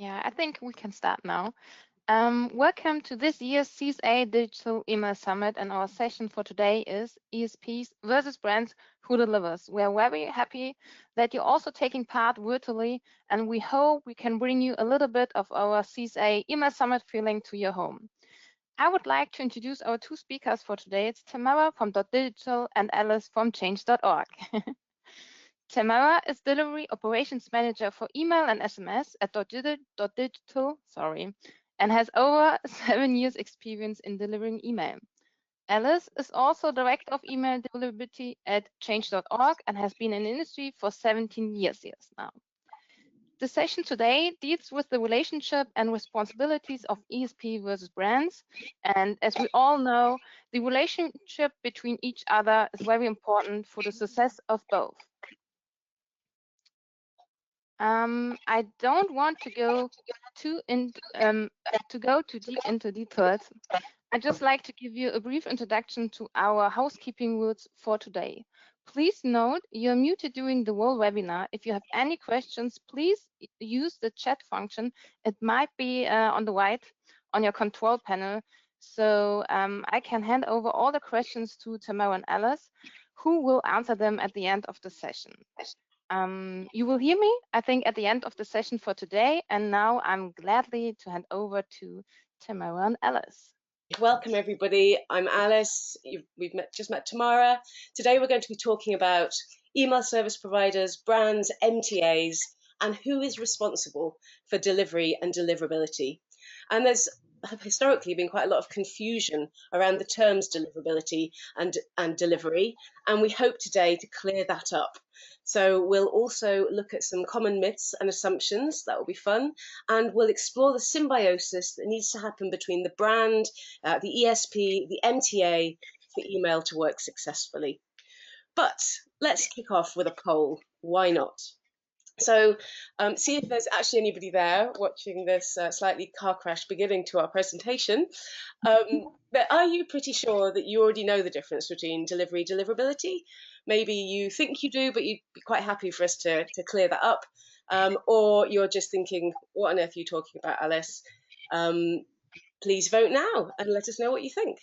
Yeah, I think we can start now. Welcome to this year's CSA Digital Email Summit, and our session for today is ESPs versus brands who delivers. We are very happy that you're also taking part virtually, and we hope we can bring you a little bit of our CSA Email Summit feeling to your home. I would like to introduce our two speakers for today. It's Tamara from dotdigital and Alice from change.org. Tamara is Delivery Operations Manager for email and SMS at dotdigital, and has over 7 years experience in delivering email. Alice is also Director of Email Deliverability at change.org and has been in the industry for 17 years now. The session today deals with the relationship and responsibilities of ESP versus brands. And as we all know, the relationship between each other is very important for the success of both. I don't want to go too deep into details. I'd just like to give you a brief introduction to our housekeeping rules for today. Please note you're muted during the whole webinar. If you have any questions, please use the chat function. It might be on the right on your control panel. So I can hand over all the questions to Tamara and Alice, who will answer them at the end of the session. You will hear me, I think, at the end of the session for today. And now I'm gladly to hand over to Tamara and Alice. Welcome, everybody. I'm Alice. We've just met Tamara. Today, we're going to be talking about email service providers, brands, MTAs, and who is responsible for delivery and deliverability. And there's historically been quite a lot of confusion around the terms deliverability and delivery, and we hope today to clear that up. So we'll also look at some common myths and assumptions. That will be fun, and we'll explore the symbiosis that needs to happen between the brand, the ESP, the MTA for email to work successfully. But let's kick off with a poll. Why not? So see if there's actually anybody there watching this slightly car crash beginning to our presentation. But are you pretty sure that you already know the difference between delivery and deliverability? Maybe you think you do, but you'd be quite happy for us to clear that up. Or you're just thinking, what on earth are you talking about, Alice? Please vote now and let us know what you think.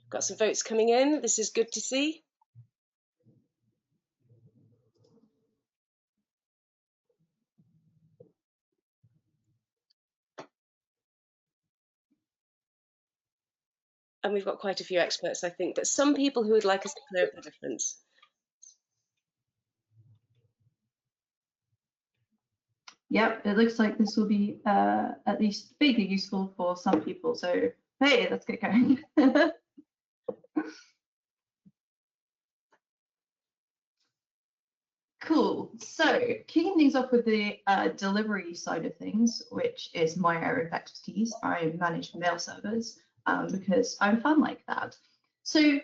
Got some votes coming in. This is good to see. And we've got quite a few experts, I think, but some people who would like us to clear up the difference. Yep, it looks like this will be at least vaguely useful for some people. So, hey, let's get going. Cool. So, kicking things off with the delivery side of things, which is my area of expertise. I manage mail servers because I'm fun like that. So,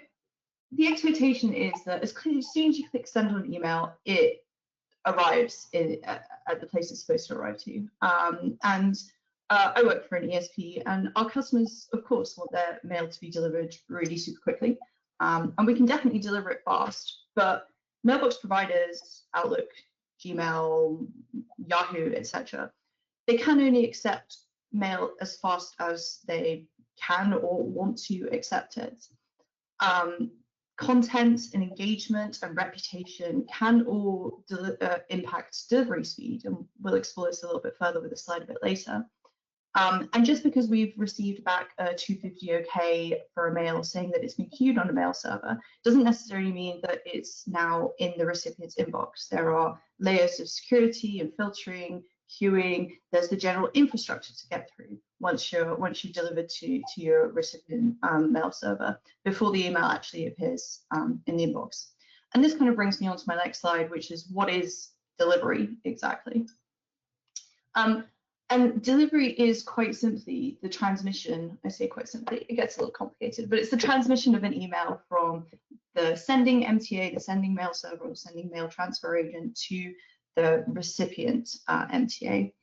the expectation is that as soon as you click send on an email, it arrives at the place it's supposed to arrive to. I work for an ESP, and our customers, of course, want their mail to be delivered really super quickly. And we can definitely deliver it fast, but mailbox providers, Outlook, Gmail, Yahoo, etc., they can only accept mail as fast as they can or want to accept it. Content and engagement and reputation can all impact delivery speed, and we'll explore this a little bit further with a slide a bit later. And just because we've received back a 250 OK for a mail saying that it's been queued on a mail server doesn't necessarily mean that it's now in the recipient's inbox. There are layers of security and filtering, queuing. There's the general infrastructure to get through once you've delivered to your recipient mail server before the email actually appears in the inbox. And this kind of brings me on to my next slide, which is what is delivery exactly? And delivery is quite simply the transmission. I say quite simply, it gets a little complicated, but it's the transmission of an email from the sending MTA, the sending mail server or sending mail transfer agent to the recipient MTA.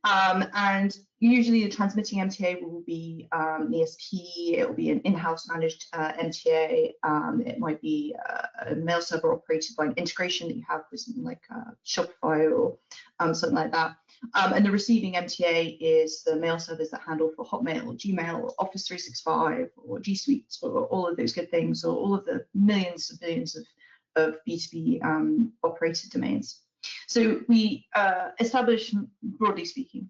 And usually the transmitting MTA will be an ESP, it will be an in-house managed MTA, it might be a mail server operated by an integration that you have with something like Shopify or something like that. And the receiving MTA is the mail servers that handle for Hotmail or Gmail or Office 365 or G Suite or all of those good things, or all of the millions and billions of B2B operated domains. So we establish, broadly speaking,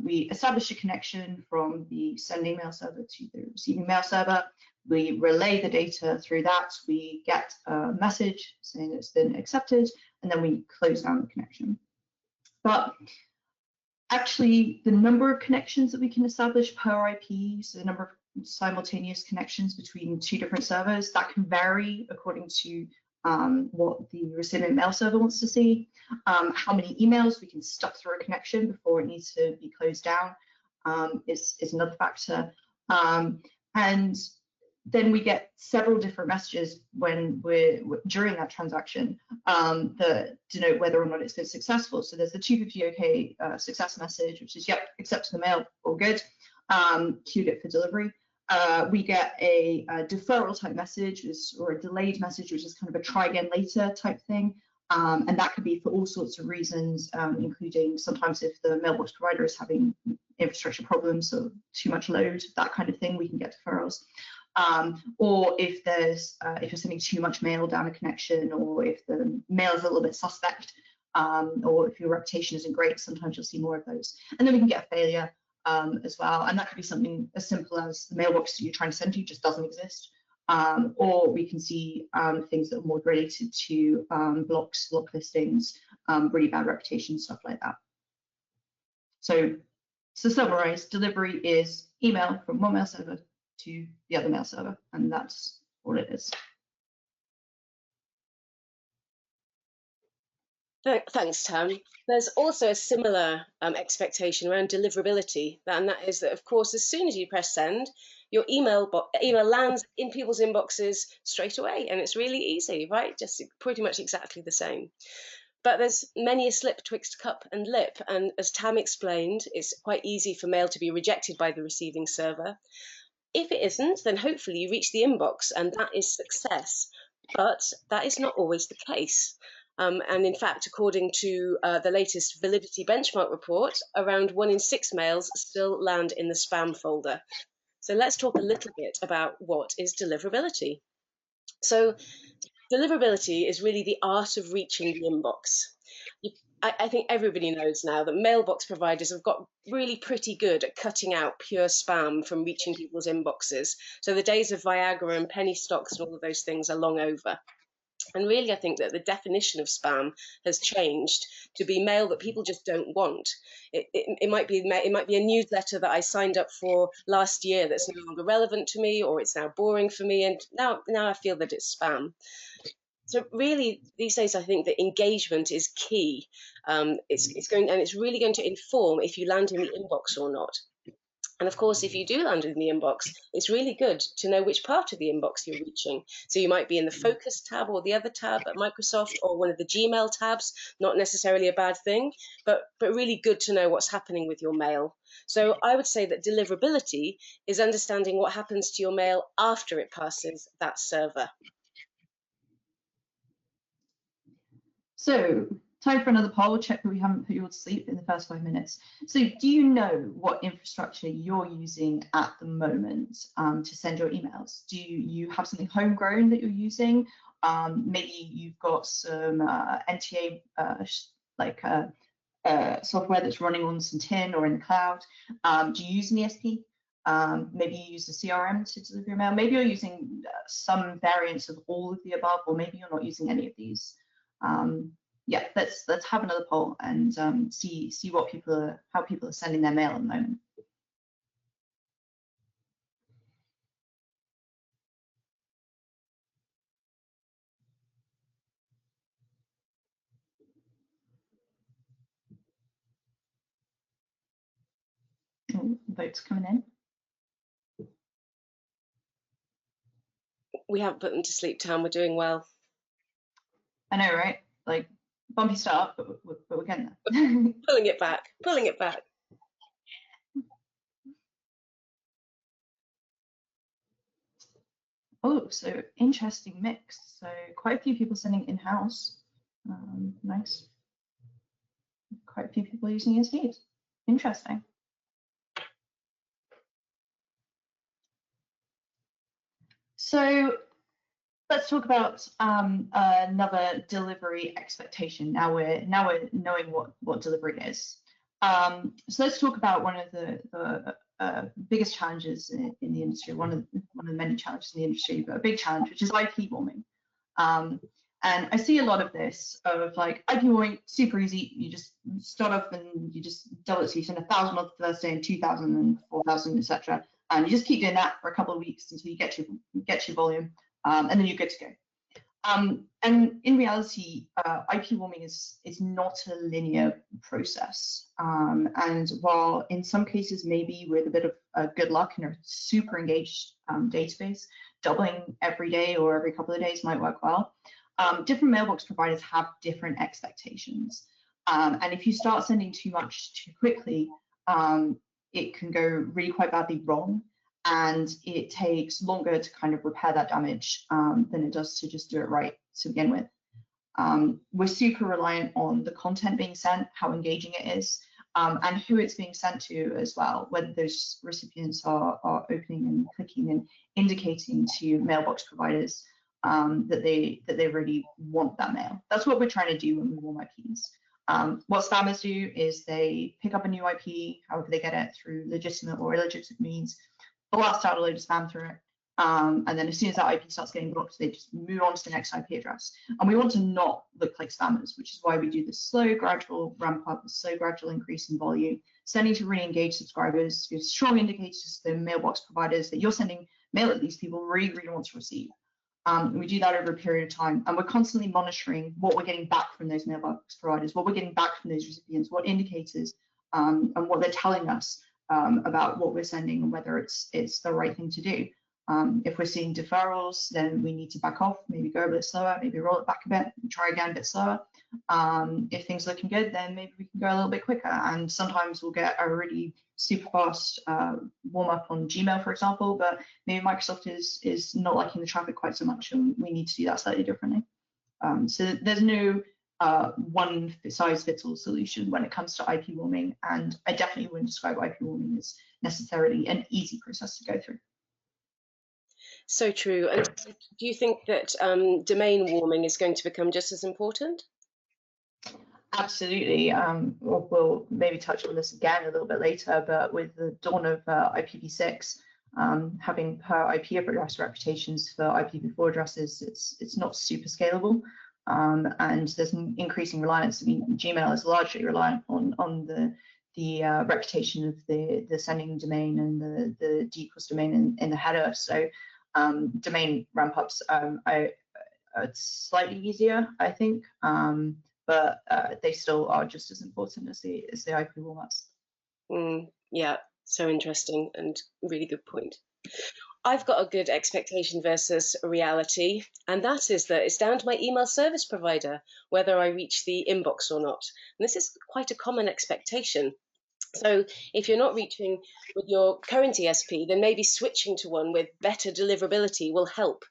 we establish a connection from the sending mail server to the receiving mail server. We relay the data through that. We get a message saying it's been accepted, and then we close down the connection. But actually, the number of connections that we can establish per IP, so the number of simultaneous connections between two different servers, that can vary according to what the recipient mail server wants to see, how many emails we can stuff through a connection before it needs to be closed down is another factor. And then we get several different messages when we're during that transaction that denote whether or not it's been successful. So there's the 250 OK success message, which is, yep, accepted the mail, all good, queued it for delivery. We get a deferral type message or a delayed message, which is kind of a try again later type thing. And that could be for all sorts of reasons, including sometimes if the mailbox provider is having infrastructure problems or too much load, that kind of thing, we can get deferrals. Or if if you're sending too much mail down a connection, or if the mail is a little bit suspect, or if your reputation isn't great, sometimes you'll see more of those. And then we can get a failure as well, and that could be something as simple as the mailbox that you're trying to send to just doesn't exist, or we can see things that are more related to blocks, block listings, really bad reputation, stuff like that. So to summarize, delivery is email from one mail server to the other mail server, and that's all it is. Thanks, Tam. There's also a similar expectation around deliverability, and that is that, of course, as soon as you press send, your email lands in people's inboxes straight away, and it's really easy, right? Just pretty much exactly the same. But there's many a slip twixt cup and lip, and as Tam explained, it's quite easy for mail to be rejected by the receiving server. If it isn't, then hopefully you reach the inbox, and that is success. But that is not always the case. And in fact, according to the latest Validity Benchmark report, around 1 in 6 mails still land in the spam folder. So let's talk a little bit about what is deliverability. So deliverability is really the art of reaching the inbox. I think everybody knows now that mailbox providers have got really pretty good at cutting out pure spam from reaching people's inboxes. So the days of Viagra and penny stocks and all of those things are long over. And really, I think that the definition of spam has changed to be mail that people just don't want. It might be a newsletter that I signed up for last year that's no longer relevant to me, or it's now boring for me, and now I feel that it's spam. So really, these days, I think that engagement is key. It's really going to inform if you land in the inbox or not. And of course, if you do land in the inbox, it's really good to know which part of the inbox you're reaching. So you might be in the Focus tab or the other tab at Microsoft, or one of the Gmail tabs, not necessarily a bad thing, but really good to know what's happening with your mail. So I would say that deliverability is understanding what happens to your mail after it passes that server. So time for another poll. Check that we haven't put you all to sleep in the first 5 minutes. So do you know what infrastructure you're using at the moment to send your emails? Do you have something homegrown that you're using? Maybe you've got some NTA software that's running on some tin or in the cloud. Do you use an ESP? Maybe you use a CRM to deliver your mail. Maybe you're using some variants of all of the above, or maybe you're not using any of these. Yeah, let's have another poll and see how people are sending their mail at the moment. Oh, votes coming in. We haven't put them to sleep, Tam. We're doing well. I know, right? Like, bumpy start, but we're getting there. Pulling it back, pulling it back. Oh, so interesting mix. So quite a few people sending in-house. Nice. Quite a few people using ESPs. Interesting. So let's talk about another delivery expectation. Now we're knowing what delivery is. So let's talk about one of the biggest challenges in the industry. One of the many challenges in the industry, but a big challenge, which is IP warming. And I see a lot of this of like IP warming, super easy. You just start off and you just double it. So you send 1,000 on the first day and 2,000 and 4,000, etc. And you just keep doing that for a couple of weeks until you get your volume, and then you're good to go. And in reality, IP warming is not a linear process. And while in some cases maybe with a bit of good luck and a super engaged database, doubling every day or every couple of days might work well. Different mailbox providers have different expectations. And if you start sending too much too quickly, it can go really quite badly wrong. And it takes longer to kind of repair that damage than it does to just do it right to begin with. We're super reliant on the content being sent, how engaging it is, and who it's being sent to as well, whether those recipients are opening and clicking and indicating to mailbox providers that they really want that mail. That's what we're trying to do when we warm IPs. What spammers do is they pick up a new IP, however they get it, through legitimate or illegitimate means, blast out a load of spam through it, and then as soon as that IP starts getting blocked, they just move on to the next IP address. And we want to not look like spammers, which is why we do this slow, gradual ramp up, the slow, gradual increase in volume, sending to really engaged subscribers, with strong indicators to the mailbox providers that you're sending mail that these people really, really want to receive. We do that over a period of time, and we're constantly monitoring what we're getting back from those mailbox providers, what we're getting back from those recipients, what indicators, and what they're telling us about what we're sending and whether it's the right thing to do. If we're seeing deferrals, then we need to back off, maybe go a bit slower, maybe roll it back a bit, try again a bit slower. If things are looking good, then maybe we can go a little bit quicker. And sometimes we'll get a really super fast warm up on Gmail, for example, but maybe Microsoft is not liking the traffic quite so much, and we need to do that slightly differently. So there's no one size fits all solution when it comes to IP warming, and I definitely wouldn't describe IP warming as necessarily an easy process to go through. So true. And do you think that domain warming is going to become just as important? Absolutely. We'll maybe touch on this again a little bit later, but with the dawn of IPv6, having per IP address reputations for IPv4 addresses, it's not super scalable. And there's an increasing reliance. I mean, Gmail is largely reliant on the reputation of the sending domain and the DCOS domain in the header. So domain ramp ups it's slightly easier, I think, but they still are just as important as the IP warm ups. Yeah, so interesting and really good point. I've got a good expectation versus reality, and that is that it's down to my email service provider whether I reach the inbox or not. And this is quite a common expectation. So if you're not reaching with your current ESP, then maybe switching to one with better deliverability will help.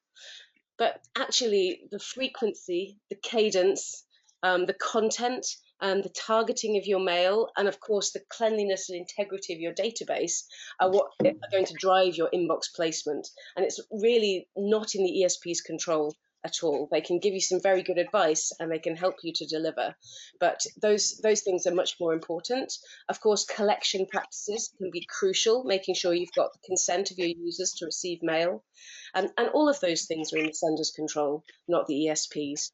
But actually, the frequency, the cadence, the content, and the targeting of your mail, and of course the cleanliness and integrity of your database are what are going to drive your inbox placement. And it's really not in the ESP's control at all. They can give you some very good advice and they can help you to deliver, but those things are much more important. Of course, collection practices can be crucial, making sure you've got the consent of your users to receive mail, and all of those things are in the sender's control, not the ESP's.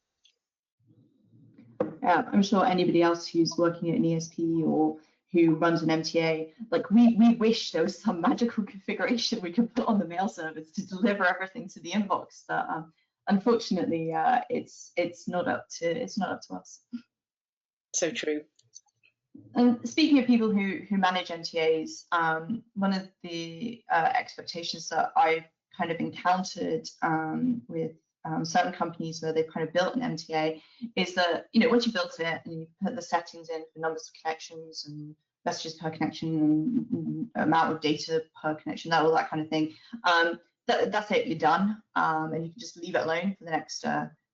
Yeah, I'm sure anybody else who's working at an ESP or who runs an MTA, like we wish there was some magical configuration we could put on the mail service to deliver everything to the inbox. But unfortunately, it's not up to us. So true. And speaking of people who manage MTAs, one of the expectations that I've kind of encountered with certain companies where they've kind of built an MTA is that, you know, once you built it and you put the settings in for numbers of connections and messages per connection and amount of data per connection, all that kind of thing, that's it, you're done, and you can just leave it alone for the next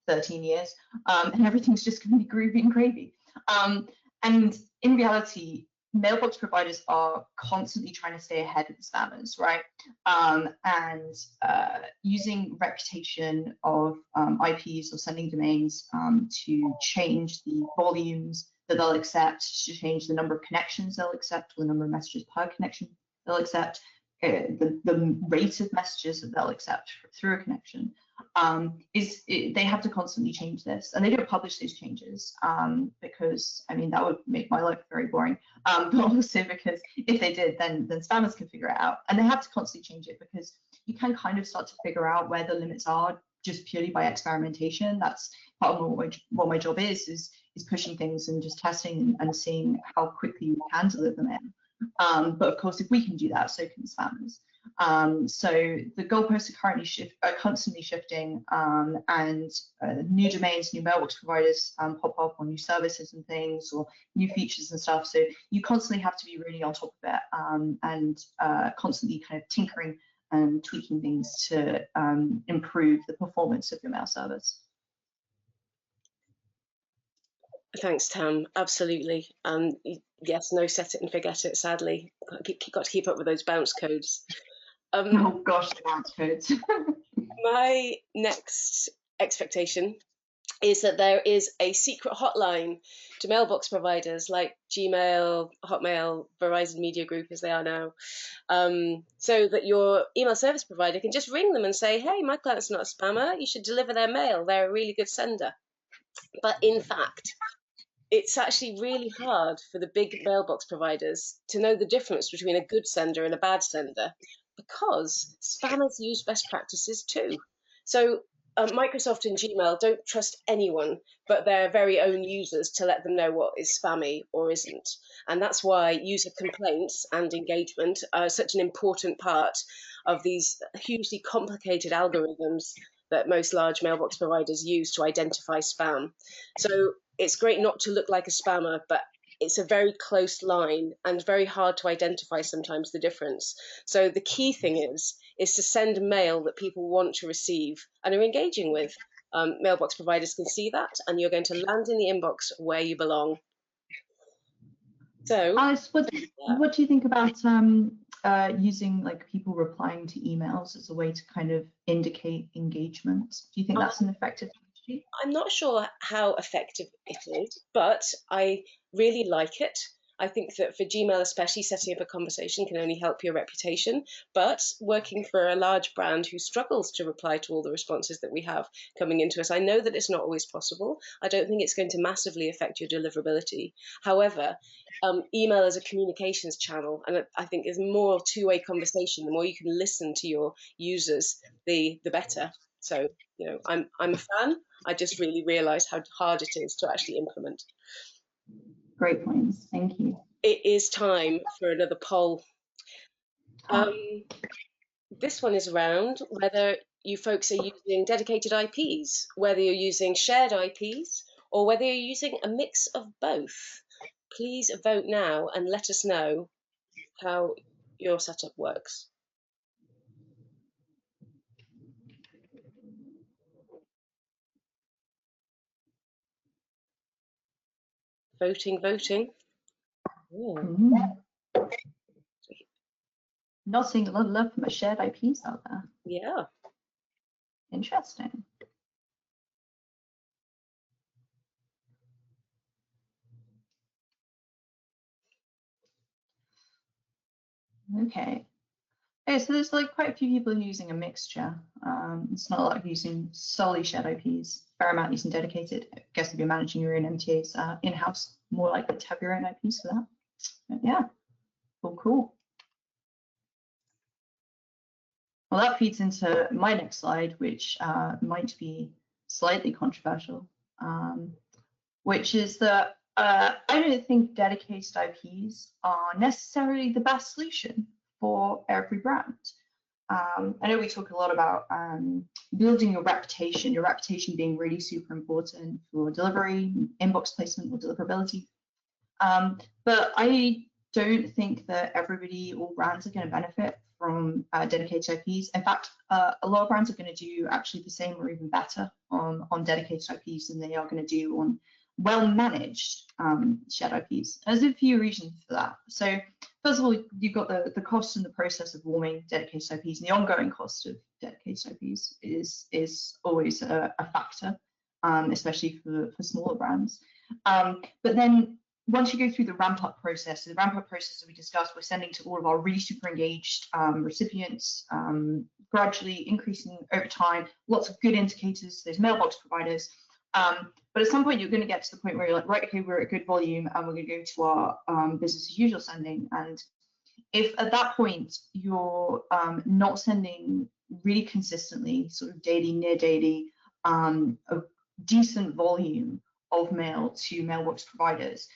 13 years, and everything's just going to be groovy and gravy. And in reality, mailbox providers are constantly trying to stay ahead of the spammers, right? And using reputation of IPs or sending domains to change the volumes that they'll accept, to change the number of connections they'll accept, or the number of messages per connection they'll accept, the rate of messages that they'll accept through a connection. They have to constantly change this, and they don't publish those changes because, I mean, that would make my life very boring, but also because if they did, then spammers can figure it out, and they have to constantly change it because you can kind of start to figure out where the limits are just purely by experimentation. That's part of what my job is pushing things and just testing and seeing how quickly we can deliver them in. But of course, if we can do that, so can spammers. So the goalposts are constantly shifting, and new domains, new mailbox providers pop up, or new services and things, or new features and stuff. So you constantly have to be really on top of it, and constantly kind of tinkering and tweaking things to improve the performance of your mail service. Thanks, Tam. Absolutely. Yes, no set it and forget it, sadly. Got to keep up with those bounce codes. Oh gosh, the bounce codes. My next expectation is that there is a secret hotline to mailbox providers like Gmail, Hotmail, Verizon Media Group, as they are now, so that your email service provider can just ring them and say, hey, my client's not a spammer, you should deliver their mail, they're a really good sender. But in fact, it's actually really hard for the big mailbox providers to know the difference between a good sender and a bad sender, because spammers use best practices too. So Microsoft and Gmail don't trust anyone but their very own users to let them know what is spammy or isn't. And that's why user complaints and engagement are such an important part of these hugely complicated algorithms that most large mailbox providers use to identify spam. So it's great not to look like a spammer, but it's a very close line and very hard to identify sometimes the difference. So the key thing is to send mail that people want to receive and are engaging with. Mailbox providers can see that, and you're going to land in the inbox where you belong. So, Alice, what do you think about using like people replying to emails as a way to kind of indicate engagement? Do you think that's an effective strategy? I'm not sure how effective it is, but I really like it. I think that for Gmail especially, setting up a conversation can only help your reputation, but working for a large brand who struggles to reply to all the responses that we have coming into us, I know that it's not always possible. I don't think it's going to massively affect your deliverability. However, email is a communications channel, and I think is more two-way conversation. The more you can listen to your users, the better. So, you know, I'm a fan. I just really realize how hard it is to actually implement. Great points. Thank you. It is time for another poll. This one is around whether you folks are using dedicated IPs, whether you're using shared IPs, or whether you're using a mix of both. Please vote now and let us know how your setup works. Voting. Yeah. Not seeing a lot of love for my shared IPs out there. Yeah. Interesting. Okay. Okay, so there's like quite a few people using a mixture. It's not a lot of using solely shared IPs, fair amount using dedicated. I guess if you're managing your own MTAs in-house, more likely to have your own IPs for that. But yeah, cool. Well, that feeds into my next slide, which might be slightly controversial, which is that I don't think dedicated IPs are necessarily the best solution for every brand. I know we talk a lot about building your reputation being really super important for delivery, inbox placement, or deliverability. But I don't think that everybody or brands are going to benefit from dedicated IPs. In fact, a lot of brands are going to do actually the same or even better on dedicated IPs than they are going to do on well-managed shared IPs. There's a few reasons for that. So first of all, you've got the cost and the process of warming dedicated IPs, and the ongoing cost of dedicated IPs is always a factor, especially for smaller brands. But then once you go through the ramp-up process, the ramp-up process that we discussed, we're sending to all of our really super engaged recipients, gradually increasing over time, lots of good indicators, those mailbox providers. But at some point, you're going to get to the point where you're like, right, okay, we're at good volume, and we're going to go to our business as usual sending. And if at that point you're not sending really consistently, sort of daily, near daily, a decent volume of mail to mailbox providers,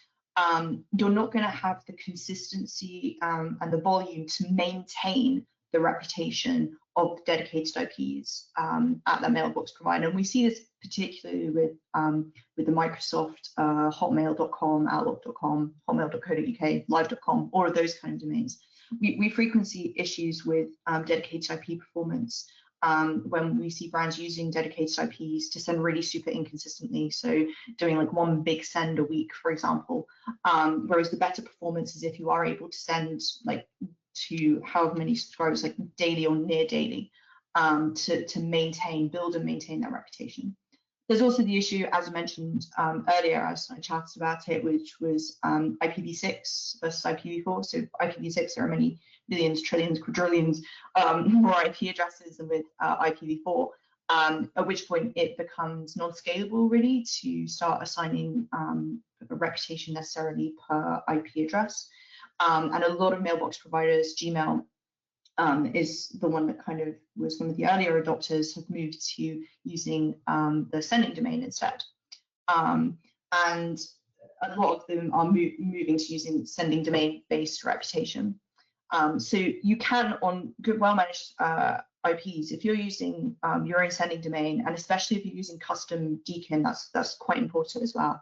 you're not going to have the consistency and the volume to maintain the reputation of dedicated IPs at that mailbox provider. And we see this particularly with the Microsoft hotmail.com, outlook.com, hotmail.co.uk, live.com, all of those kind of domains. We frequently see issues with dedicated IP performance when we see brands using dedicated IPs to send really super inconsistently. So doing like one big send a week, for example, whereas the better performance is if you are able to send like to however many subscribers, like daily or near daily, to build and maintain that reputation. There's also the issue, as mentioned earlier, as I chatted about it, which was IPv6 versus IPv4. So IPv6, there are many billions, trillions, quadrillions more IP addresses than with IPv4, at which point it becomes non-scalable really to start assigning a reputation necessarily per IP address. And a lot of mailbox providers, Gmail, is the one that kind of was one of the earlier adopters, have moved to using the sending domain instead. And a lot of them are moving to using sending domain-based reputation. So you can, on good, well-managed IPs, if you're using your own sending domain, and especially if you're using custom DKIM, that's quite important as well,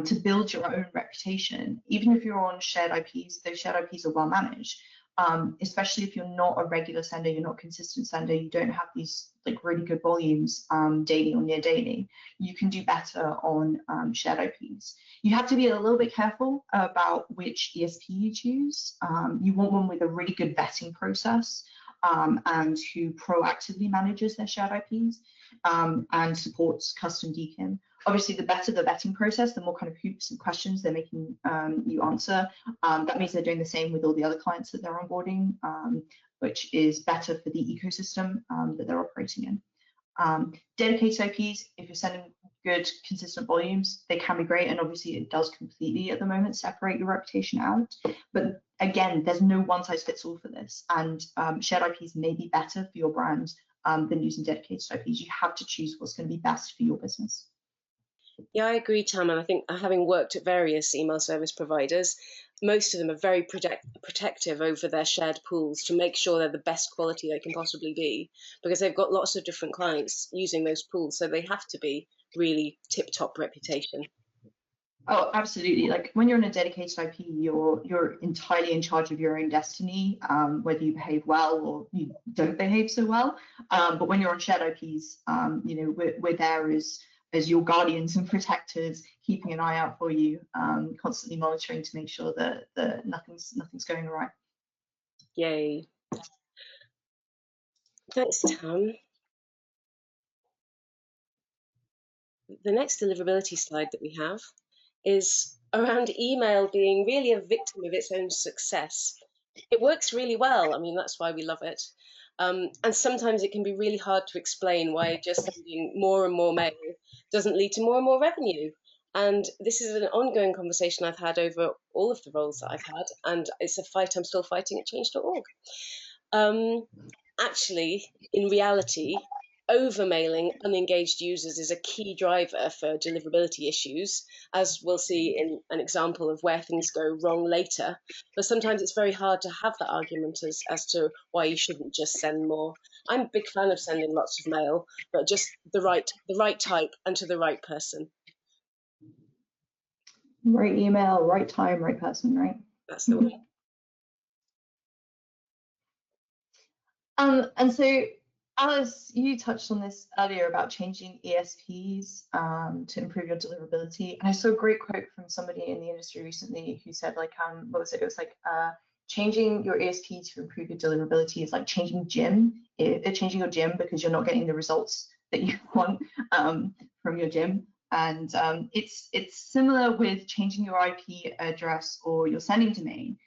to build your own reputation. Even if you're on shared IPs, those shared IPs are well-managed. Especially if you're not a regular sender, you're not a consistent sender, you don't have these like really good volumes daily or near daily, you can do better on shared IPs. You have to be a little bit careful about which ESP you choose. You want one with a really good vetting process and who proactively manages their shared IPs and supports custom DKIM. Obviously, the better the vetting process, the more kind of hoops and questions they're making you answer. That means they're doing the same with all the other clients that they're onboarding, which is better for the ecosystem that they're operating in. Dedicated IPs, if you're sending good, consistent volumes, they can be great. And obviously, it does completely at the moment separate your reputation out. But again, there's no one size fits all for this. And shared IPs may be better for your brand than using dedicated IPs. You have to choose what's going to be best for your business. Yeah, I agree, Tam. And I think having worked at various email service providers, most of them are very protective over their shared pools to make sure they're the best quality they can possibly be, because they've got lots of different clients using those pools. So they have to be really tip-top reputation. Oh, absolutely. Like when you're in a dedicated IP, you're entirely in charge of your own destiny, whether you behave well or you don't behave so well. But when you're on shared IPs, we're there as your guardians and protectors, keeping an eye out for you, constantly monitoring to make sure that nothing's going awry. Yay. Thanks, Tam. The next deliverability slide that we have is around email being really a victim of its own success. It works really well. I mean, that's why we love it. And sometimes it can be really hard to explain why just sending more and more mail doesn't lead to more and more revenue. And this is an ongoing conversation I've had over all of the roles that I've had, and it's a fight I'm still fighting at change.org. Actually, in reality, over-mailing unengaged users is a key driver for deliverability issues, as we'll see in an example of where things go wrong later. But sometimes it's very hard to have that argument as to why you shouldn't just send more. I'm a big fan of sending lots of mail, but just the right type and to the right person. Right email, right time, right person, right? That's the way. And so, Alice, you touched on this earlier about changing ESPs to improve your deliverability. And I saw a great quote from somebody in the industry recently who said, like, what was it? It was like changing your ESP to improve your deliverability is like changing changing your gym because you're not getting the results that you want from your gym. And it's similar with changing your IP address or your sending domain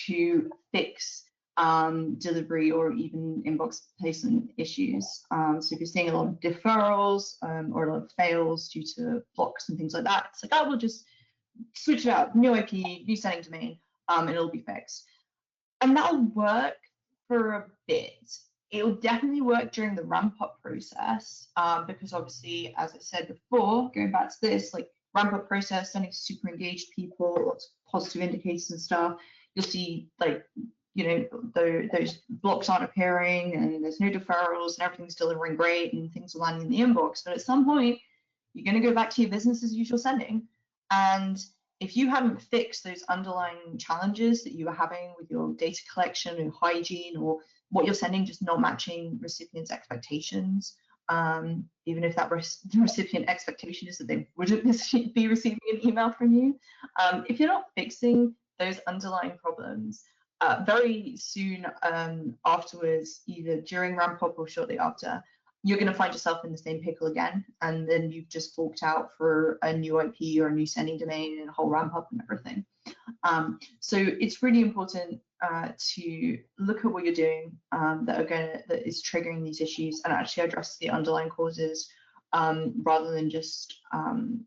to fix delivery or even inbox placement issues. So if you're seeing a lot of deferrals or a lot of fails due to blocks and things like that, it's like, oh, we'll just switch it out, new IP, new sending domain, and it'll be fixed. And that'll work for a bit. It'll definitely work during the ramp up process because obviously, as I said before, going back to this, like ramp up process, sending super engaged people, lots of positive indicators and stuff, you'll see like, you know, those blocks aren't appearing and there's no deferrals and everything's delivering great and things are landing in the inbox. But at some point, you're going to go back to your business as usual sending. And if you haven't fixed those underlying challenges that you were having with your data collection and hygiene or what you're sending just not matching recipients' expectations, even if that recipient expectation is that they wouldn't be receiving an email from you, if you're not fixing those underlying problems, very soon afterwards, either during ramp up or shortly after, you're going to find yourself in the same pickle again, and then you've just forked out for a new IP or a new sending domain and a whole ramp up and everything. So it's really important to look at what you're doing that is triggering these issues and actually address the underlying causes rather than just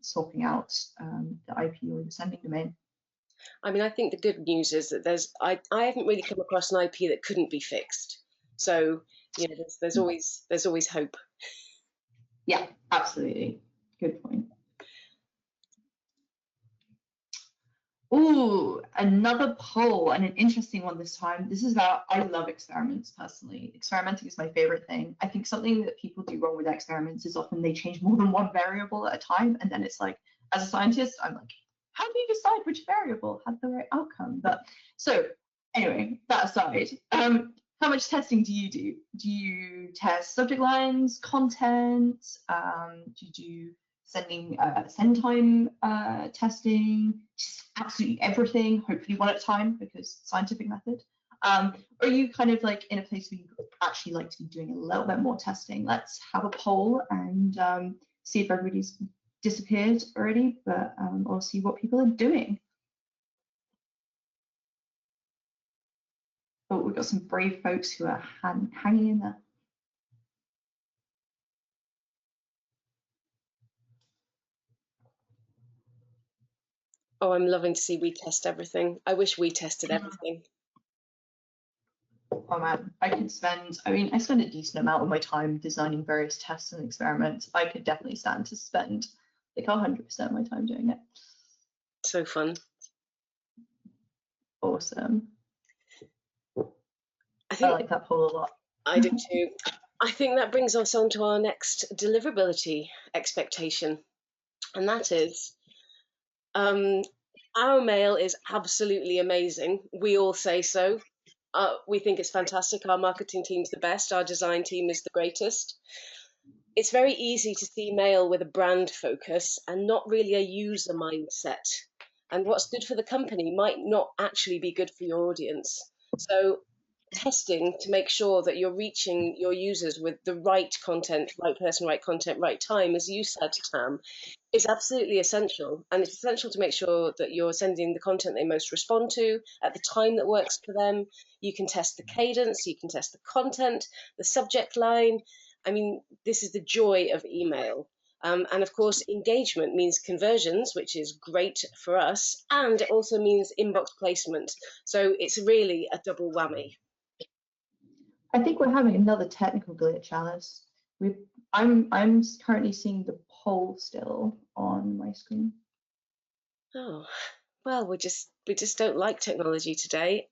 swapping out the IP or the sending domain. I mean, I think the good news is that I haven't really come across an IP that couldn't be fixed. So, you know, there's always hope. Yeah, absolutely. Good point. Ooh, another poll, and an interesting one this time. This is about, I love experiments personally. Experimenting is my favorite thing. I think something that people do wrong with experiments is often they change more than one variable at a time. And then it's like, as a scientist, I'm like, how do you decide which variable had the right outcome? But so anyway, that aside, how much testing do you do? Do you test subject lines, content? Do you do send time testing, just absolutely everything, hopefully one at a time because scientific method? Or are you kind of like in a place where you actually like to be doing a little bit more testing? Let's have a poll and see if everybody's disappeared already, but or see what people are doing. But we've got some brave folks who are hanging in there. Oh, I'm loving to see we test everything. I wish we tested everything. Oh man, I spend a decent amount of my time designing various tests and experiments. I could definitely stand to spend like 100% of my time doing it. So fun. Awesome. I like that poll a lot. I do too. I think that brings us on to our next deliverability expectation. And that is, our mail is absolutely amazing. We all say so. We think it's fantastic. Our marketing team's the best. Our design team is the greatest. It's very easy to see mail with a brand focus and not really a user mindset. And what's good for the company might not actually be good for your audience. So testing to make sure that you're reaching your users with the right content, right person, right content, right time, as you said, Tam, is absolutely essential. And it's essential to make sure that you're sending the content they most respond to at the time that works for them. You can test the cadence, you can test the content, the subject line. I mean, this is the joy of email. And of course, engagement means conversions, which is great for us, and it also means inbox placement. So it's really a double whammy. I think we're having another technical glitch, Alice. I'm currently seeing the poll still on my screen. Oh, well, we just don't like technology today.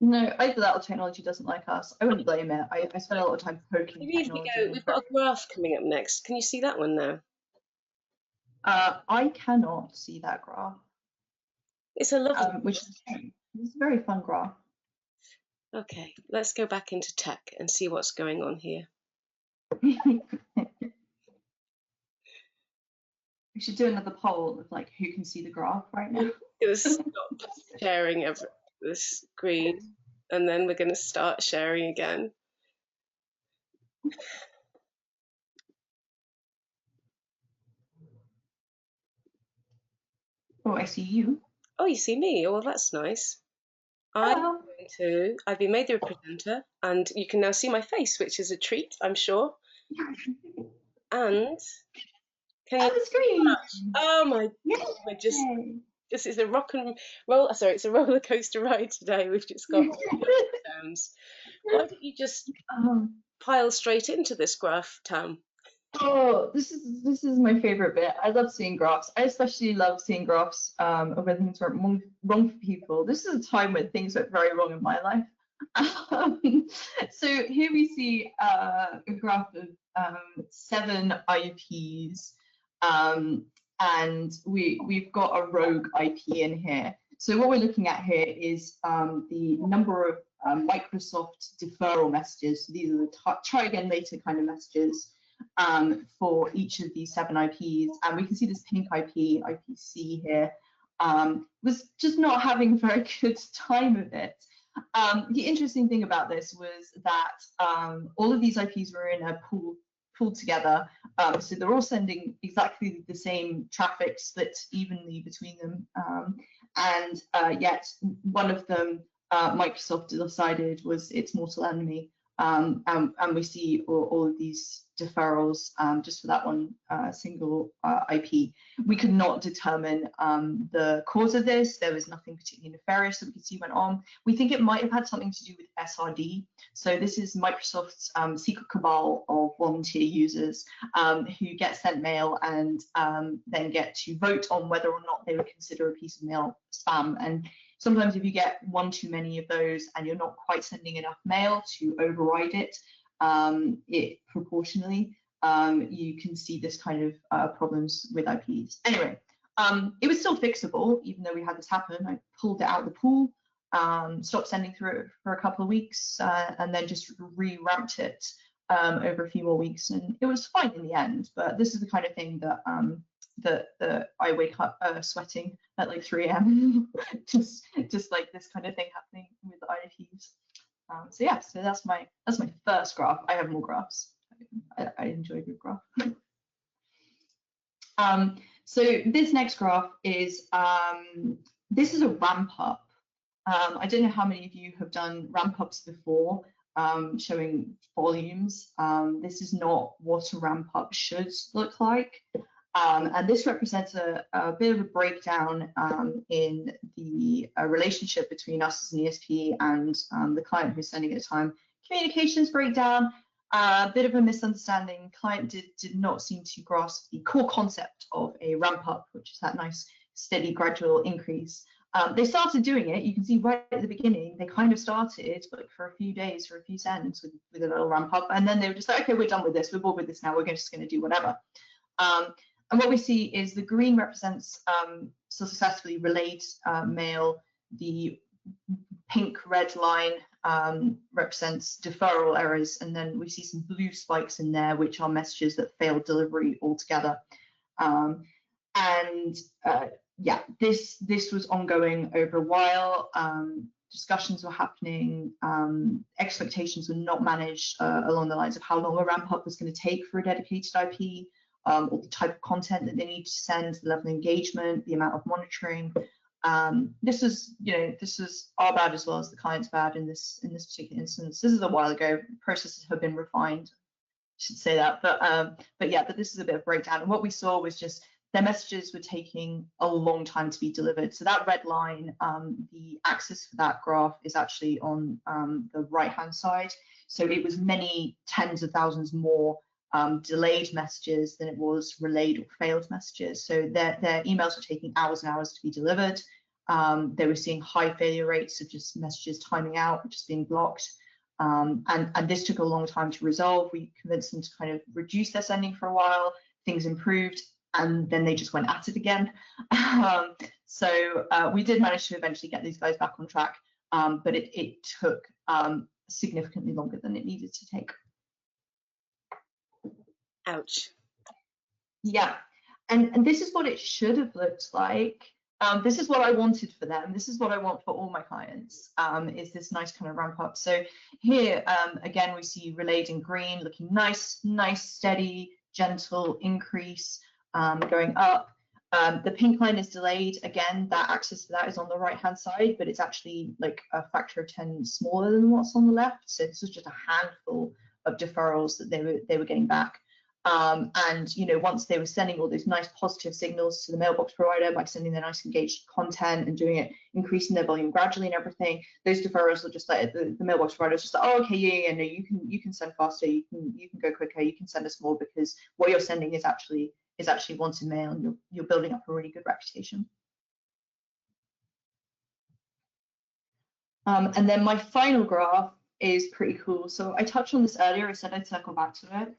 No, either that or technology doesn't like us. I wouldn't blame it. I spend a lot of time poking Maybe if we technology. go, we've got a graph coming up next. Can you see that one now? I cannot see that graph. It's a lovely which is a shame. It's a very fun graph. Okay, let's go back into tech and see what's going on here. We should do another poll of like who can see the graph right now. Going to stop sharing the screen, and then we're going to start sharing again. Oh, I see you. Oh, you see me? Oh, well, that's nice. Hello. I've been made the presenter, and you can now see my face, which is a treat, I'm sure. And can you? The screen. Oh my! Yay. This is a rock and roll. Sorry, it's a roller coaster ride today. We've just got sounds. Why don't you just pile straight into this graph, Tam? Oh, this is my favorite bit. I love seeing graphs. I especially love seeing graphs of when things went wrong for people. This is a time when things went very wrong in my life. So here we see a graph of 7 IPs, and we've got a rogue IP in here. So what we're looking at here is the number of Microsoft deferral messages. So these are the try again later kind of messages for each of these 7 IPs, and we can see this pink IP, IPC here, was just not having a very good time of it. The interesting thing about this was that all of these IPs were in a pool together, so they're all sending exactly the same traffic split evenly between them, and yet one of them Microsoft decided was its mortal enemy. And we see all of these deferrals just for that one single IP. We could not determine the cause of this. There was nothing particularly nefarious that we could see went on. We think it might have had something to do with SRD. So this is Microsoft's secret cabal of volunteer users who get sent mail and then get to vote on whether or not they would consider a piece of mail spam. And sometimes if you get one too many of those and you're not quite sending enough mail to override it, proportionally, you can see this kind of problems with IPs. Anyway, it was still fixable, even though we had this happen. I pulled it out of the pool, stopped sending through it for a couple of weeks, and then just re-ramped it over a few more weeks, and it was fine in the end. But this is the kind of thing that that I wake up sweating at like 3 a.m. just like this kind of thing happening with IPs. So yeah, so that's my first graph. I have more graphs. I enjoy a good graph. So this next graph is this is a ramp up. I don't know how many of you have done ramp ups before, showing volumes. This is not what a ramp up should look like. And this represents a bit of a breakdown in the relationship between us as an ESP and the client who's sending at the time. Communications breakdown, a bit of a misunderstanding. Client did not seem to grasp the core concept of a ramp up, which is that nice, steady, gradual increase. They started doing it. You can see right at the beginning, they kind of started like for a few days, for a few cents with a little ramp up. And then they were just like, okay, we're done with this. We're bored with this now. We're just going to do whatever. And what we see is the green represents successfully relayed mail. The pink red line represents deferral errors. And then we see some blue spikes in there, which are messages that failed delivery altogether. Yeah, this was ongoing over a while. Discussions were happening. Expectations were not managed along the lines of how long a ramp up was going to take for a dedicated IP. Or the type of content that they need to send, the level of engagement, the amount of monitoring. This is our bad as well as the client's bad in this particular instance. This is a while ago. Processes have been refined. I should say that, but this is a bit of breakdown. And what we saw was just their messages were taking a long time to be delivered. So that red line, the axis for that graph is actually on the right-hand side. So it was many tens of thousands more delayed messages than it was relayed or failed messages. So their emails were taking hours and hours to be delivered. They were seeing high failure rates of just messages timing out, just being blocked. And this took a long time to resolve. We convinced them to kind of reduce their sending for a while. Things improved, and then they just went at it again. So we did manage to eventually get these guys back on track, but it took significantly longer than it needed to take. Ouch. Yeah, and this is what it should have looked like. This is what I wanted for them. This is what I want for all my clients, is this nice kind of ramp up. So here, again, we see relayed in green, looking nice, steady, gentle increase going up. The pink line is delayed. Again, that access to that is on the right-hand side, but it's actually like a factor of 10 smaller than what's on the left. So this was just a handful of deferrals that they were getting back. And you know, once they were sending all those nice positive signals to the mailbox provider by sending their nice engaged content and doing it, increasing their volume gradually and everything, those deferrals were just like the mailbox provider was just like, oh, okay, yeah, no, you can send faster, you can go quicker, you can send us more, because what you're sending is actually wanted mail, and you're building up a really good reputation. And then my final graph is pretty cool. So I touched on this earlier. I said I'd circle back to it.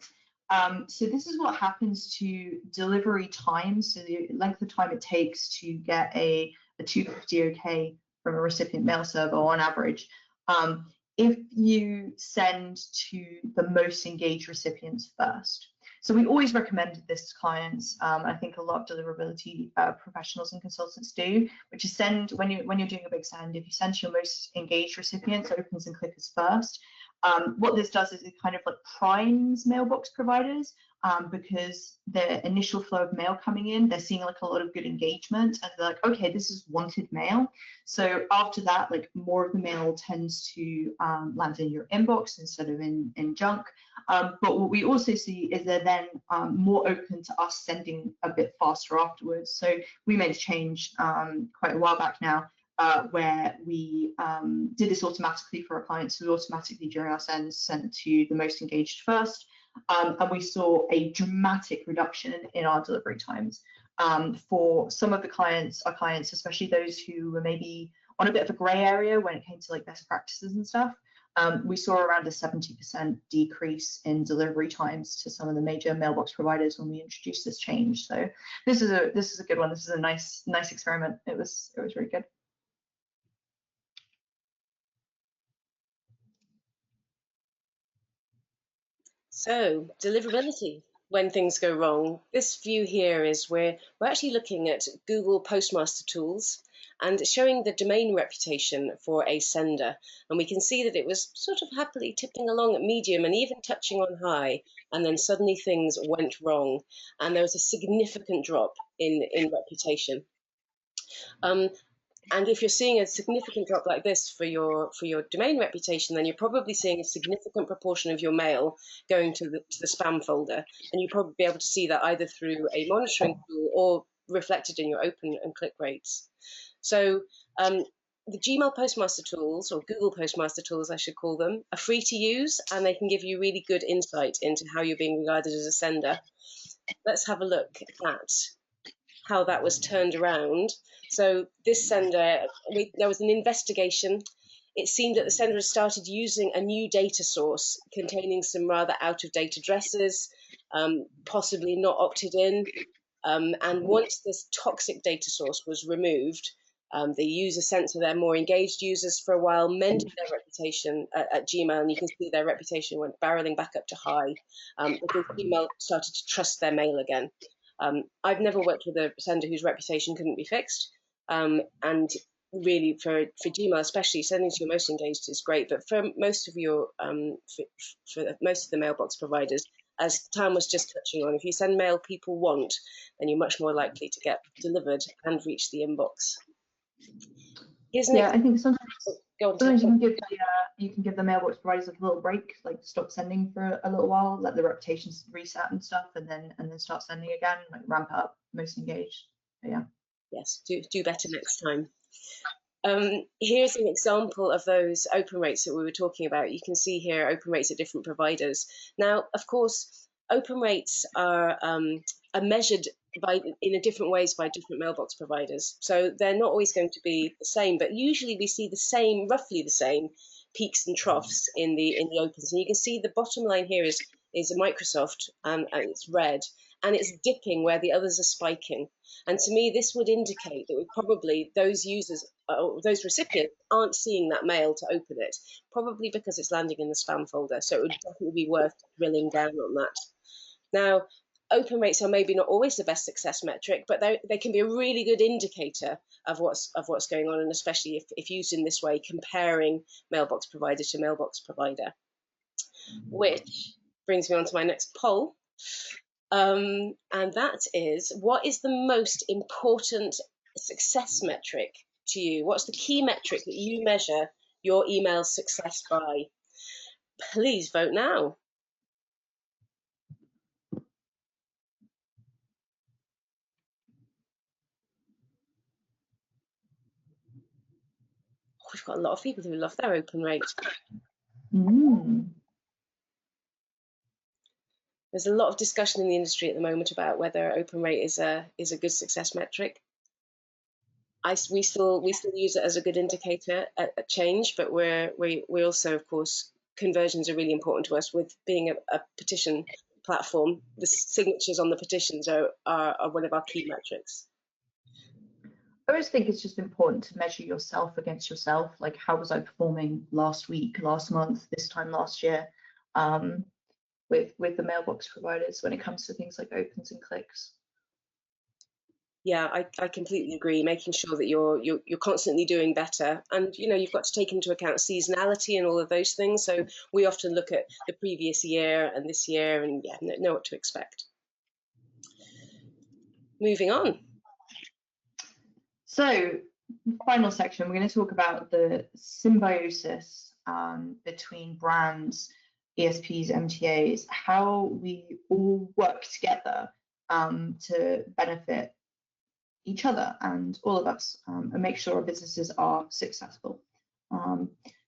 So this is what happens to delivery time, so the length of time it takes to get a 250 OK from a recipient mail server on average, if you send to the most engaged recipients first. So we always recommended this to clients. I think a lot of deliverability professionals and consultants do, which is send, when you're doing a big send, if you send to your most engaged recipients, opens and clickers first. What this does is it kind of like primes mailbox providers, because the initial flow of mail coming in, they're seeing like a lot of good engagement, and they're like, okay, this is wanted mail. So after that, like more of the mail tends to land in your inbox instead of in junk. But what we also see is they're then more open to us sending a bit faster afterwards. So we made a change quite a while back now, where we did this automatically for our clients. So we automatically during our sends sent to the most engaged first, and we saw a dramatic reduction in our delivery times. For some of the clients, our clients, especially those who were maybe on a bit of a grey area when it came to like best practices and stuff, we saw around a 70% decrease in delivery times to some of the major mailbox providers when we introduced this change. So this is a good one. This is a nice experiment. It was really good. So, deliverability, when things go wrong. This view here is where we're actually looking at Google Postmaster tools and showing the domain reputation for a sender. And we can see that it was sort of happily tipping along at medium and even touching on high, and then suddenly things went wrong and there was a significant drop in reputation. And if you're seeing a significant drop like this for your domain reputation, then you're probably seeing a significant proportion of your mail going to the spam folder. And you'll probably be able to see that either through a monitoring tool or reflected in your open and click rates. So the Gmail Postmaster tools, or Google Postmaster tools, I should call them, are free to use, and they can give you really good insight into how you're being regarded as a sender. Let's have a look at how that was turned around. So this sender, there was an investigation. It seemed that the sender had started using a new data source containing some rather out-of-date addresses, possibly not opted in. And once this toxic data source was removed, the user sent to their more engaged users for a while, mended their reputation at Gmail, and you can see their reputation went barreling back up to high, because Gmail started to trust their mail again. I've never worked with a sender whose reputation couldn't be fixed, and really for Gmail especially, sending to your most engaged is great, but for most of your for most of the mailbox providers, as Tam was just touching on, if you send mail people want, then you're much more likely to get delivered and reach the inbox. I think sometimes you can give the mailbox providers like a little break, like stop sending for a little while, let the reputations reset and stuff, and then start sending again, like ramp up most engaged. But yeah. Yes, do better next time. Here's an example of those open rates that we were talking about. You can see here open rates at different providers. Now, of course, open rates are measured in a different ways by different mailbox providers. So they're not always going to be the same, but usually we see the same, roughly the same peaks and troughs in the opens. And you can see the bottom line here is a Microsoft, and it's red, and it's dipping where the others are spiking. And to me, this would indicate that probably those users, those recipients, aren't seeing that mail to open it, probably because it's landing in the spam folder. So it would definitely be worth drilling down on that. Now, open rates are maybe not always the best success metric, but they can be a really good indicator of what's going on, and especially if used in this way, comparing mailbox provider to mailbox provider. Which brings me on to my next poll. And that is, what is the most important success metric to you? What's the key metric that you measure your email success by? Please vote now. We've got a lot of people who love their open rate. There's a lot of discussion in the industry at the moment about whether open rate is a good success metric. We still use it as a good indicator at change, but we also, of course, conversions are really important to us. With being a petition platform, the signatures on the petitions are one of our key metrics. I always think it's just important to measure yourself against yourself. Like, how was I performing last week, last month, this time last year, with the mailbox providers when it comes to things like opens and clicks. Yeah, I completely agree. Making sure that you're constantly doing better, and you've got to take into account seasonality and all of those things. So we often look at the previous year and this year, and know what to expect. Moving on. So, final section, we're going to talk about the symbiosis between brands, ESPs, MTAs, how we all work together to benefit each other and all of us, and make sure our businesses are successful.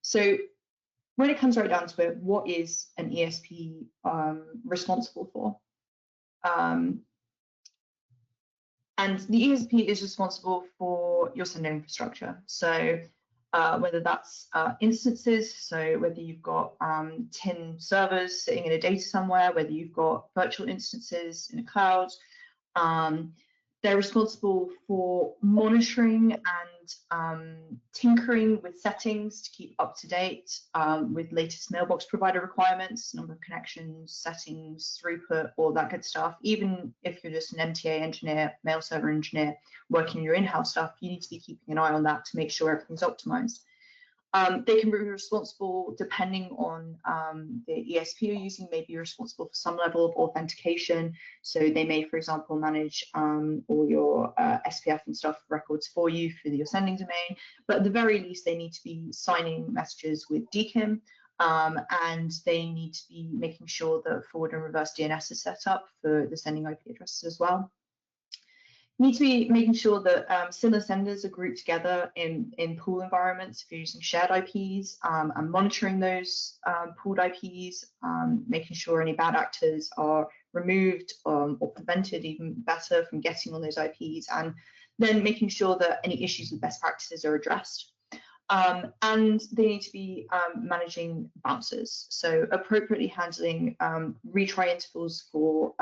So when it comes right down to it, what is an ESP responsible for? And the ESP is responsible for your sender infrastructure. So whether that's instances, so whether you've got 10 servers sitting in a data somewhere, whether you've got virtual instances in a cloud, they're responsible for monitoring and tinkering with settings to keep up to date with latest mailbox provider requirements, number of connections, settings, throughput, all that good stuff. Even if you're just an MTA engineer, mail server engineer, working on your in-house stuff, you need to be keeping an eye on that to make sure everything's optimized. They can be responsible, depending on the ESP you're using, may be responsible for some level of authentication. So they may, for example, manage all your SPF and stuff records for you through your sending domain. But at the very least, they need to be signing messages with DKIM, and they need to be making sure that forward and reverse DNS is set up for the sending IP addresses as well. You need to be making sure that similar senders are grouped together in pool environments if you're using shared IPs, and monitoring those pooled IPs, making sure any bad actors are removed or prevented even better from getting on those IPs, and then making sure that any issues with best practices are addressed. And they need to be managing bounces, so appropriately handling retry intervals for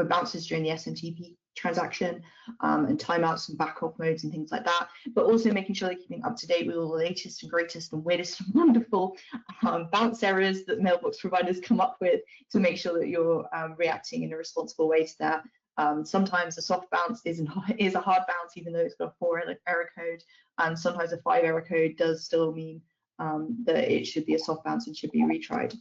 bounces during the SMTP transaction, and timeouts and back off modes and things like that, but also making sure they're keeping up to date with all the latest and greatest and weirdest and wonderful bounce errors that mailbox providers come up with to make sure that you're reacting in a responsible way to that. Sometimes a soft bounce is a hard bounce, even though it's got a 4 error code, and sometimes a 5 error code does still mean that it should be a soft bounce and should be retried.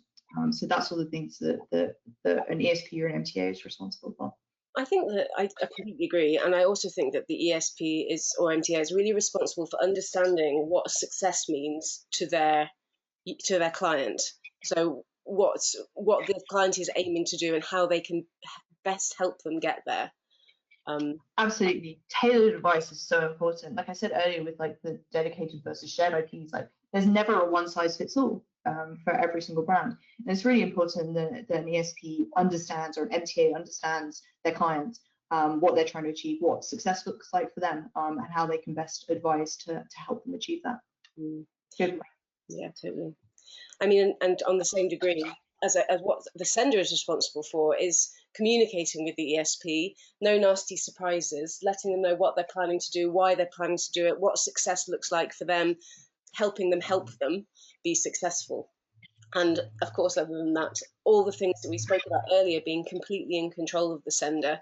So that's all the things that an ESP or an MTA is responsible for. I think that I completely agree, and I also think that the ESP or MTA is really responsible for understanding what success means to their client. So what the client is aiming to do and how they can best help them get there. Absolutely, tailored advice is so important. Like I said earlier, with like the dedicated versus shared IPs, like there's never a one size fits all. for every single brand. And it's really important that an ESP understands, or an MTA understands their clients, what they're trying to achieve, what success looks like for them, and how they can best advise to help them achieve that. Good. Yeah, totally. I mean, and on the same degree, as what the sender is responsible for is communicating with the ESP, no nasty surprises, letting them know what they're planning to do, why they're planning to do it, what success looks like for them, helping them help them be successful. And of course, other than that, all the things that we spoke about earlier, being completely in control of the sender,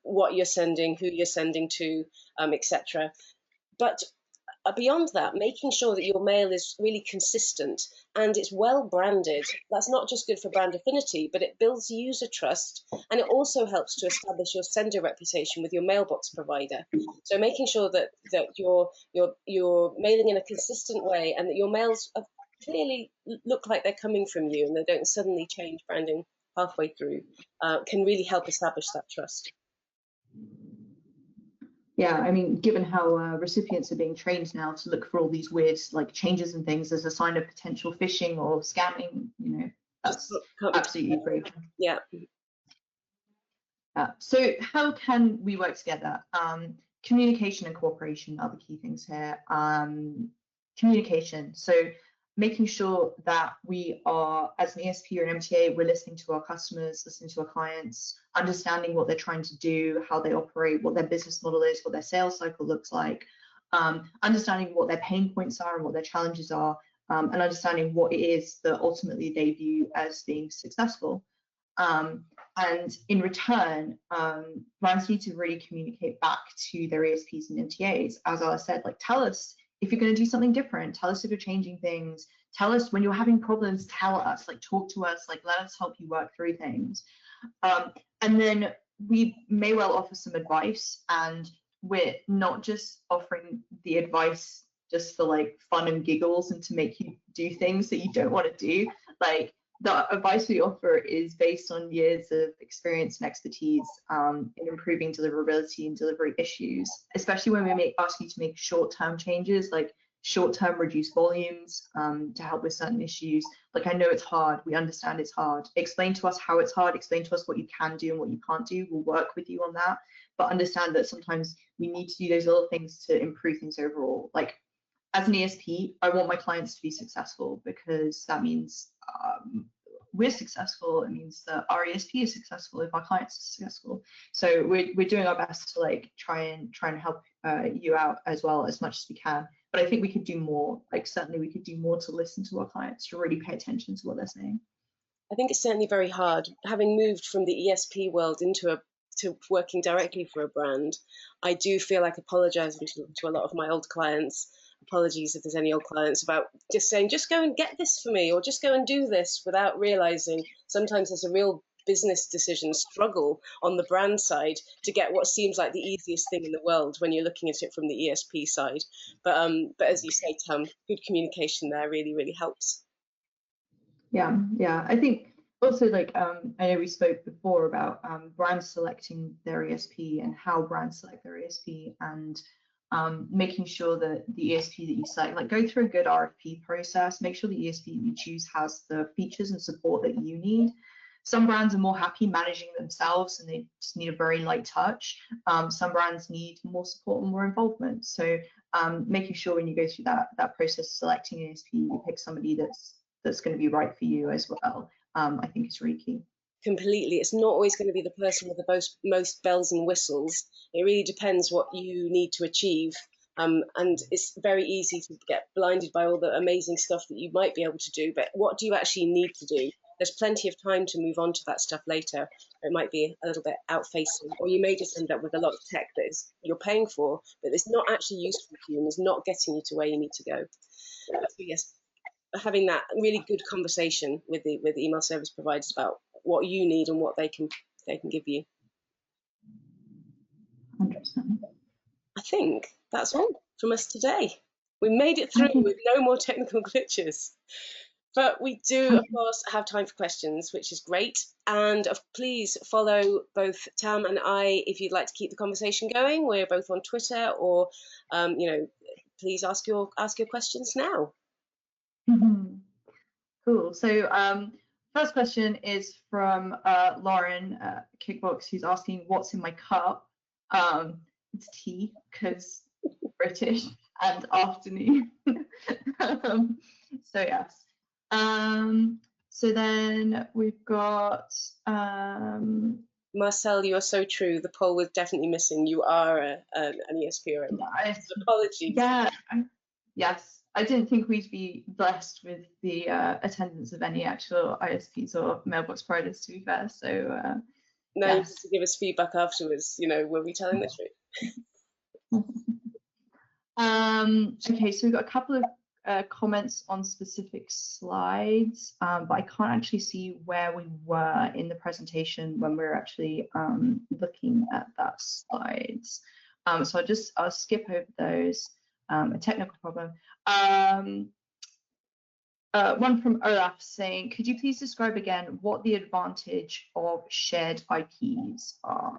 what you're sending, who you're sending to, etc. But beyond that, making sure that your mail is really consistent and it's well branded. That's not just good for brand affinity, but it builds user trust, and it also helps to establish your sender reputation with your mailbox provider. So making sure that you're mailing in a consistent way, and that your mails clearly look like they're coming from you and they don't suddenly change branding halfway through, can really help establish that trust. Yeah, I mean, given how recipients are being trained now to look for all these weird like changes and things as a sign of potential phishing or scamming, that's absolutely great. Yeah. So how can we work together? Communication and cooperation are the key things here. Communication. So making sure that we are, as an ESP or an MTA, we're listening to our customers, listening to our clients, understanding what they're trying to do, how they operate, what their business model is, what their sales cycle looks like, understanding what their pain points are and what their challenges are, and understanding what it is that ultimately they view as being successful. And in return, brands need to really communicate back to their ESPs and MTAs. As I said, like, tell us if you're going to do something different, tell us if you're changing things, tell us when you're having problems, tell us, like, talk to us, like, let us help you work through things. And then we may well offer some advice, and we're not just offering the advice just for like fun and giggles and to make you do things that you don't want to do. Like, the advice we offer is based on years of experience and expertise in improving deliverability and delivery issues, especially when we ask you to make short-term changes, like short-term reduce volumes to help with certain issues. Like, I know it's hard, we understand it's hard. Explain to us how it's hard, explain to us what you can do and what you can't do. We'll work with you on that, but understand that sometimes we need to do those little things to improve things overall. Like, as an ESP, I want my clients to be successful, because that means we're successful. It means that our ESP is successful if our clients are successful. So we're doing our best to like try and help you out as well as much as we can. But I think we could do more. Like, certainly we could do more to listen to our clients, to really pay attention to what they're saying. I think it's certainly very hard. Having moved from the ESP world to working directly for a brand, I do feel like apologizing to a lot of my old clients. Apologies if there's any old clients, about just saying, just go and get this for me, or just go and do this, without realizing sometimes there's a real business decision struggle on the brand side to get what seems like the easiest thing in the world when you're looking at it from the ESP side. But as you say, Tam, good communication there really, really helps. Yeah, I think also, like, I know we spoke before about brands selecting their ESP and how brands select their ESP, and making sure that the ESP that you select, like, go through a good RFP process, make sure the ESP that you choose has the features and support that you need. Some brands are more happy managing themselves and they just need a very light touch. Some brands need more support and more involvement. So making sure when you go through that process, selecting an ESP, you pick somebody that's going to be right for you as well, I think is really key. Completely. It's not always going to be the person with the most bells and whistles. It really depends what you need to achieve. And it's very easy to get blinded by all the amazing stuff that you might be able to do, but what do you actually need to do? There's plenty of time to move on to that stuff later. It might be a little bit outfacing, or you may just end up with a lot of tech that you're paying for, but it's not actually useful to you and is not getting you to where you need to go. So yes, having that really good conversation with the email service providers about what you need and what they can give you. 100%. I think that's all from us today. We made it through with no more technical glitches. But we do, of course, have time for questions, which is great. And please follow both Tam and I if you'd like to keep the conversation going. We're both on Twitter, or please ask your questions now. Cool. So first question is from Lauren Kickbox, who's asking what's in my cup. It's tea because British and afternoon. So yes. So then we've got Marcel, you are so true. The poll was definitely missing. You are an ESP or apologies. Yeah. Yes. I didn't think we'd be blessed with the attendance of any actual ISPs or mailbox providers, to be fair. So no, yes. you have to give us feedback afterwards. You know, were we telling the truth? Okay, so we've got a couple of comments on specific slides, but I can't actually see where we were in the presentation when we were actually looking at that slides. So I'll skip over those. A technical problem. One from Olaf saying, could you please describe again what the advantage of shared IPs are?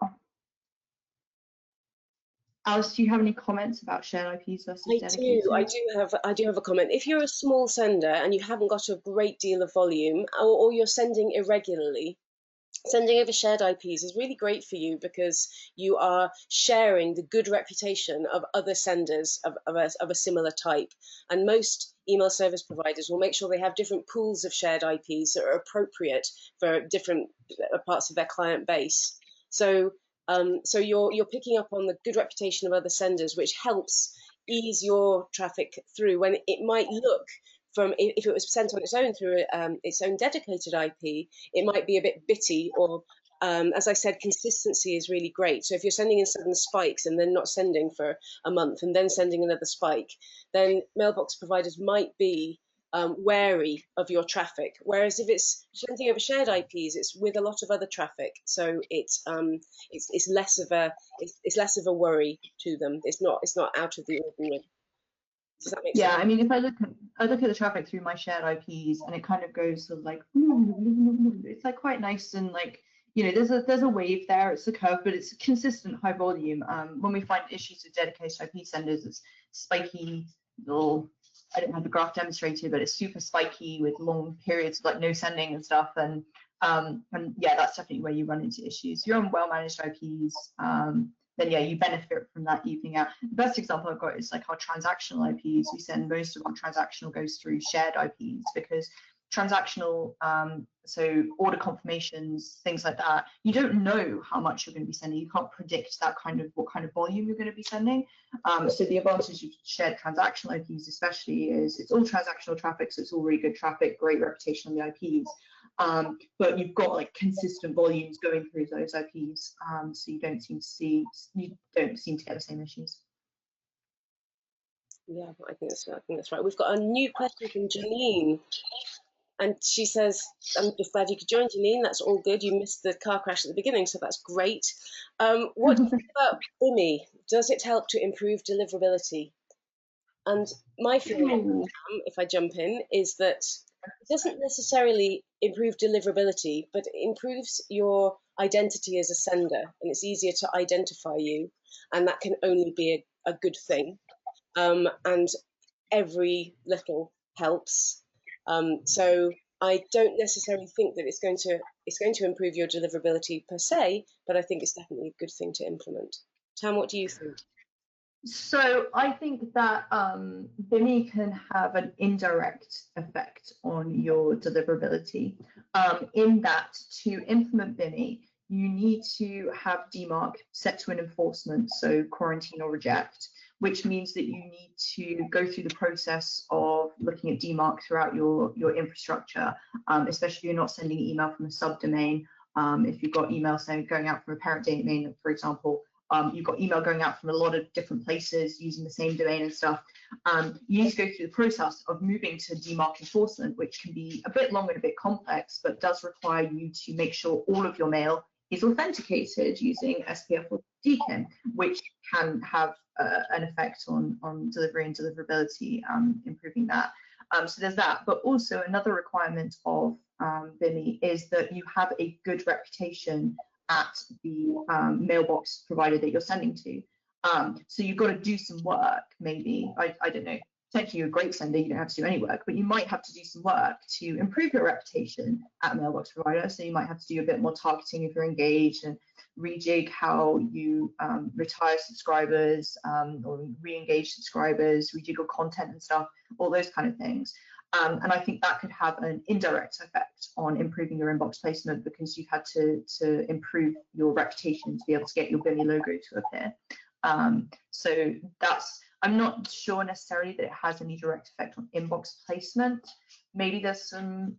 Alice, do you have any comments about shared IPs versus dedicated? I do have a comment. If you're a small sender and you haven't got a great deal of volume, or you're sending irregularly, sending over shared IPs is really great for you because you are sharing the good reputation of other senders of a similar type. And most email service providers will make sure they have different pools of shared IPs that are appropriate for different parts of their client base. So you're picking up on the good reputation of other senders, which helps ease your traffic through when it might look from, if it was sent on its own through its own dedicated IP, it might be a bit bitty, or as I said, consistency is really great. So if you're sending in sudden spikes and then not sending for a month and then sending another spike, then mailbox providers might be wary of your traffic. Whereas if it's sending over shared IPs, it's with a lot of other traffic, so it's less of a worry to them. It's not out of the ordinary. Does that make sense? Yeah, I mean, if I look at the traffic through my shared IPs, and it kind of goes to like, it's like quite nice, and like, you know, there's a wave there, it's a curve, but it's consistent high volume. When we find issues with dedicated IP senders, it's spiky, little, I don't have the graph demonstrated, but it's super spiky with long periods of like no sending and stuff, and yeah, that's definitely where you run into issues. If you're on well-managed IPs, then yeah, you benefit from that evening out. The best example I've got is like our transactional IPs. We send most of our transactional goes through shared IPs because transactional, so order confirmations, things like that, you don't know how much you're going to be sending. You can't predict that what kind of volume you're going to be sending. So the advantage of shared transactional IPs especially is it's all transactional traffic, so it's all really good traffic, great reputation on the IPs. But you've got like consistent volumes going through those IPs, so you don't seem to get the same issues. Yeah, I think that's right. We've got a new question from Janine, and she says, "I'm just glad you could join, Janine. That's all good. You missed the car crash at the beginning, so that's great. What do you think about BIMI? Does it help to improve deliverability?" And my feeling, if I jump in, is that it doesn't necessarily improve deliverability, but it improves your identity as a sender, and it's easier to identify you, and that can only be a good thing. And every little helps. So I don't necessarily think that it's going to improve your deliverability per se, but I think it's definitely a good thing to implement. Tam, what do you think? So I think that BIMI can have an indirect effect on your deliverability, in that to implement BIMI, you need to have DMARC set to an enforcement, so quarantine or reject, which means that you need to go through the process of looking at DMARC throughout your infrastructure, especially if you're not sending email from a subdomain. If you've got email going out from a parent domain, for example, you've got email going out from a lot of different places using the same domain and stuff. You need to go through the process of moving to DMARC enforcement, which can be a bit long and a bit complex, but does require you to make sure all of your mail is authenticated using SPF or DKIM, which can have an effect on delivery and deliverability, improving that. So there's that, but also another requirement of BIMI is that you have a good reputation at the mailbox provider that you're sending to. So you've got to do some work, maybe. I don't know. potentially you're a great sender, you don't have to do any work, but you might have to do some work to improve your reputation at a mailbox provider. So you might have to do a bit more targeting if you're engaged, and rejig how you retire subscribers or re-engage subscribers, rejiggle content and stuff, all those kind of things. And I think that could have an indirect effect on improving your inbox placement, because you've had to improve your reputation to be able to get your BIMI logo to appear. So that's, I'm not sure necessarily that it has any direct effect on inbox placement. Maybe there's some,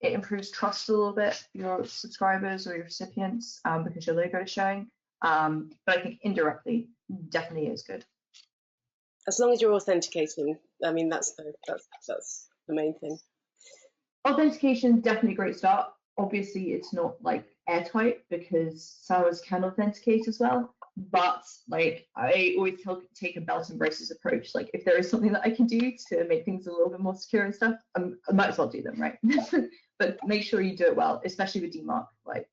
it improves trust a little bit for your subscribers or your recipients because your logo is showing. But I think indirectly definitely is good. As long as you're authenticating, I mean, that's the main thing. Authentication, definitely a great start. Obviously, it's not like airtight because sellers can authenticate as well. But like, I always take a belt and braces approach. Like, if there is something that I can do to make things a little bit more secure and stuff, I might as well do them, right? But make sure you do it well, especially with DMARC. Like,